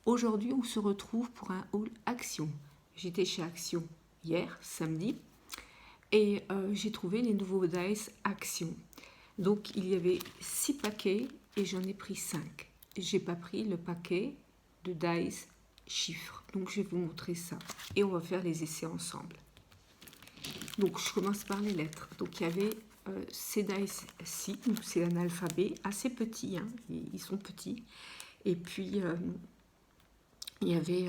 Aujourd'hui, on se retrouve pour un haul Action. J'étais chez Action hier, samedi, et j'ai trouvé les nouveaux dice Action. Donc, il y avait 6 paquets et j'en ai pris 5. J'ai pas pris le paquet de dice chiffres. Donc, je vais vous montrer ça. Et on va faire les essais ensemble. Donc, je commence par les lettres. Donc, il y avait ces dice-ci. C'est un alphabet assez petit. Hein, ils sont petits. Et puis, il y avait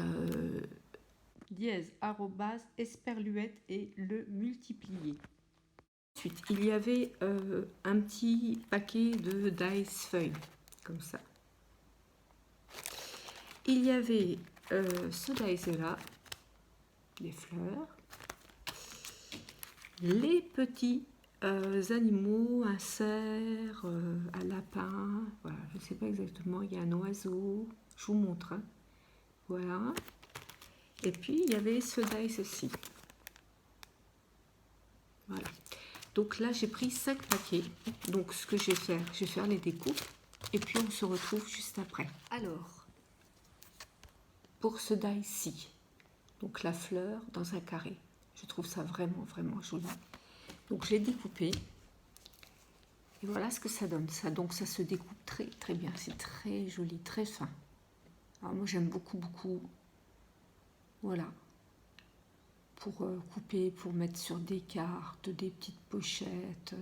dièse, arrobase, esperluette et le multiplié. Ensuite, il y avait un petit paquet de dice feuilles, comme ça. Il y avait ce dice-là, les fleurs, les petits animaux, un cerf, un lapin, voilà, je ne sais pas exactement, il y a un oiseau, je vous montre, hein. Voilà. Et puis, il y avait ce dice-ci. Voilà. Donc là, j'ai pris 5 paquets. Donc, ce que je vais faire les découpes. Et puis, on se retrouve juste après. Alors, pour ce die-ci, donc la fleur dans un carré. Je trouve ça vraiment, vraiment joli. Donc, j'ai découpé. Et voilà ce que ça donne. Donc, ça se découpe très, très bien. C'est très joli, très fin. Alors, moi, j'aime beaucoup, beaucoup. Voilà. Pour couper, pour mettre sur des cartes, des petites pochettes.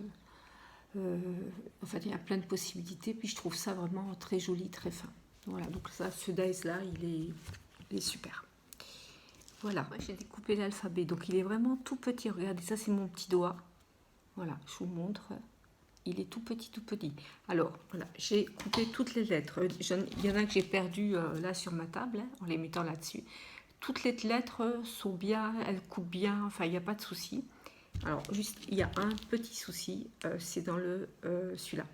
Enfin, il y a plein de possibilités. Puis je trouve ça vraiment très joli, très fin. Voilà, donc ça, ce dice-là, il est super. Voilà, j'ai découpé l'alphabet. Donc il est vraiment tout petit. Regardez, ça c'est mon petit doigt. Voilà, je vous montre. Il est tout petit, tout petit. Alors, voilà, j'ai coupé toutes les lettres. Il y en a que j'ai perdu là sur ma table, hein, en les mettant là-dessus. Toutes les lettres sont bien, elles coupent bien, enfin, il n'y a pas de souci. Alors, juste, il y a un petit souci, c'est dans celui-là.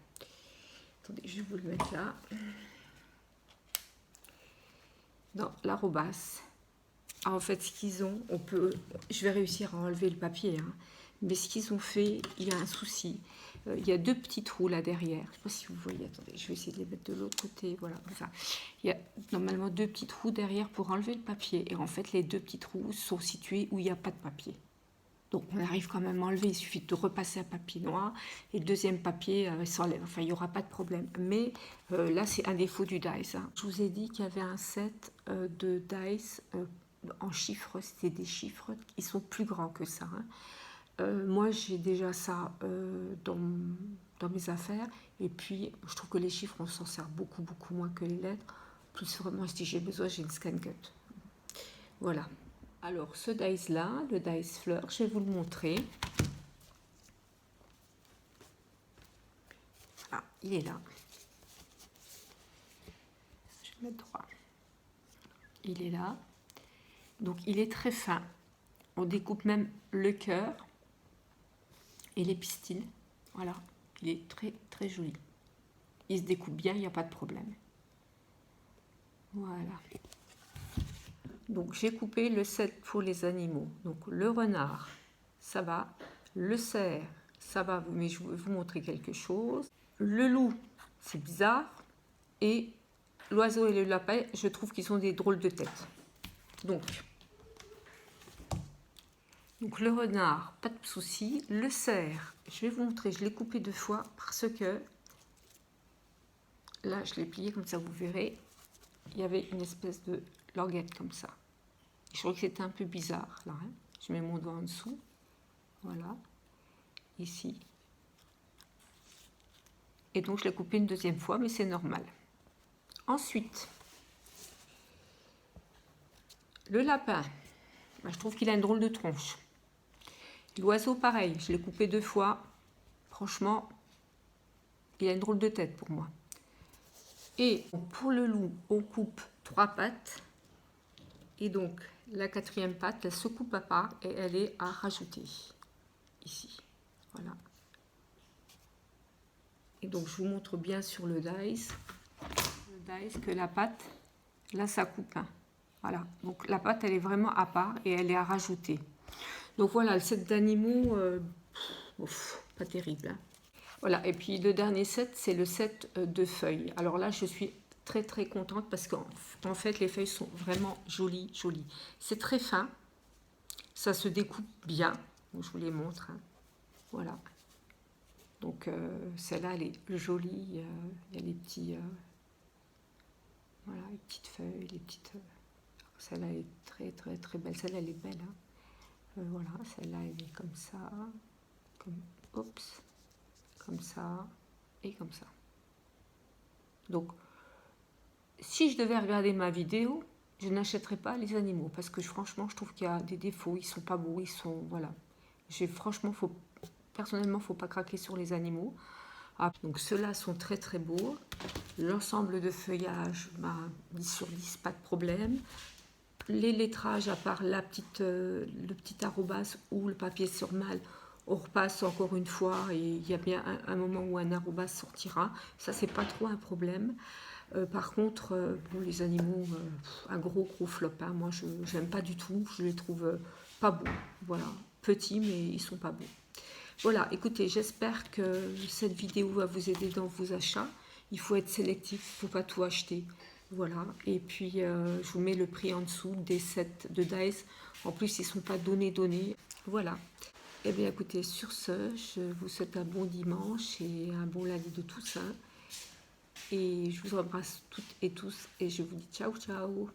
Attendez, je vais vous le mettre là. Dans l'arrobas. En fait, ce qu'ils ont, je vais réussir à enlever le papier, hein, mais ce qu'ils ont fait, il y a un souci. Il y a 2 petits trous là derrière. Je ne sais pas si vous voyez. Attendez, je vais essayer de les mettre de l'autre côté. Voilà, enfin, il y a normalement 2 petits trous derrière pour enlever le papier. Et en fait, les 2 petits trous sont situés où il n'y a pas de papier. Donc, on arrive quand même à enlever. Il suffit de repasser un papier noir et le deuxième papier s'enlève. Enfin, il n'y aura pas de problème. Mais là, c'est un défaut du dice. Hein. Je vous ai dit qu'il y avait un set de dice en chiffres. C'était des chiffres qui sont plus grands que ça. Hein. Moi, j'ai déjà ça dans mes affaires. Et puis, je trouve que les chiffres, on s'en sert beaucoup, beaucoup moins que les lettres. Plus vraiment, si j'ai besoin, j'ai une scan cut. Voilà. Alors, ce dice-là, le dice fleur, je vais vous le montrer. Ah, il est là. Je vais mettre droit. Il est là. Donc, il est très fin. On découpe même le cœur et les pistils. Voilà. Il est très, très joli. Il se découpe bien, il n'y a pas de problème. Voilà. Donc, j'ai coupé le set pour les animaux. Donc, le renard, ça va. Le cerf, ça va, mais je vais vous montrer quelque chose. Le loup, c'est bizarre. Et l'oiseau et le lapin, je trouve qu'ils sont des drôles de tête. Donc le renard, pas de souci. Le cerf, je vais vous montrer, je l'ai coupé 2 fois parce que là, je l'ai plié comme ça, vous verrez. Il y avait une espèce de languette comme ça. Je trouvais que c'était un peu bizarre, là. Hein. Je mets mon doigt en dessous. Voilà. Ici. Et donc, je l'ai coupé une 2e fois, mais c'est normal. Ensuite, le lapin, je trouve qu'il a une drôle de tronche. L'oiseau, pareil, je l'ai coupé 2 fois. Franchement, il a une drôle de tête pour moi. Et pour le loup, on coupe 3 pattes. Et donc, la 4e patte, elle se coupe à part et elle est à rajouter. Ici. Voilà. Et donc, je vous montre bien sur le dice. Le dice que la patte, là, ça coupe. Hein. Voilà. Donc, la patte, elle est vraiment à part et elle est à rajouter. Donc, voilà, le set d'animaux, pas terrible. Hein. Voilà, et puis le dernier set, c'est le set de feuilles. Alors là, je suis très très contente parce qu'en fait les feuilles sont vraiment jolies, jolies. C'est très fin, ça se découpe bien, donc je vous les montre, hein. Voilà. Donc celle-là elle est jolie, il y a les petits, voilà, les petites feuilles, les petites. Celle-là est très très très belle, celle-là elle est belle, hein. Voilà, celle-là elle est comme ça, comme, oups, comme ça et comme ça. Donc si je devais regarder ma vidéo, je n'achèterais pas les animaux parce que franchement je trouve qu'il y a des défauts, ils sont pas beaux, ils sont, voilà. Franchement, personnellement, faut pas craquer sur les animaux. Ah, donc ceux-là sont très très beaux. L'ensemble de feuillage, 10 sur 10, pas de problème. Les lettrages, à part le petit arrobas ou le papier sur malle, on repasse encore une fois et il y a bien un moment où un arrobas sortira. Ça, c'est pas trop un problème. Par contre, bon, les animaux, un gros flop, hein. Moi, je n'aime pas du tout. Je les trouve pas beaux. Voilà, petits, mais ils sont pas beaux. Voilà, écoutez, j'espère que cette vidéo va vous aider dans vos achats. Il faut être sélectif, il ne faut pas tout acheter. Voilà, et puis je vous mets le prix en dessous des sets de dice. En plus, ils ne sont pas donnés. Voilà. Eh bien, écoutez, sur ce, je vous souhaite un bon dimanche et un bon lundi de Toussaint. Et je vous embrasse toutes et tous et je vous dis ciao, ciao.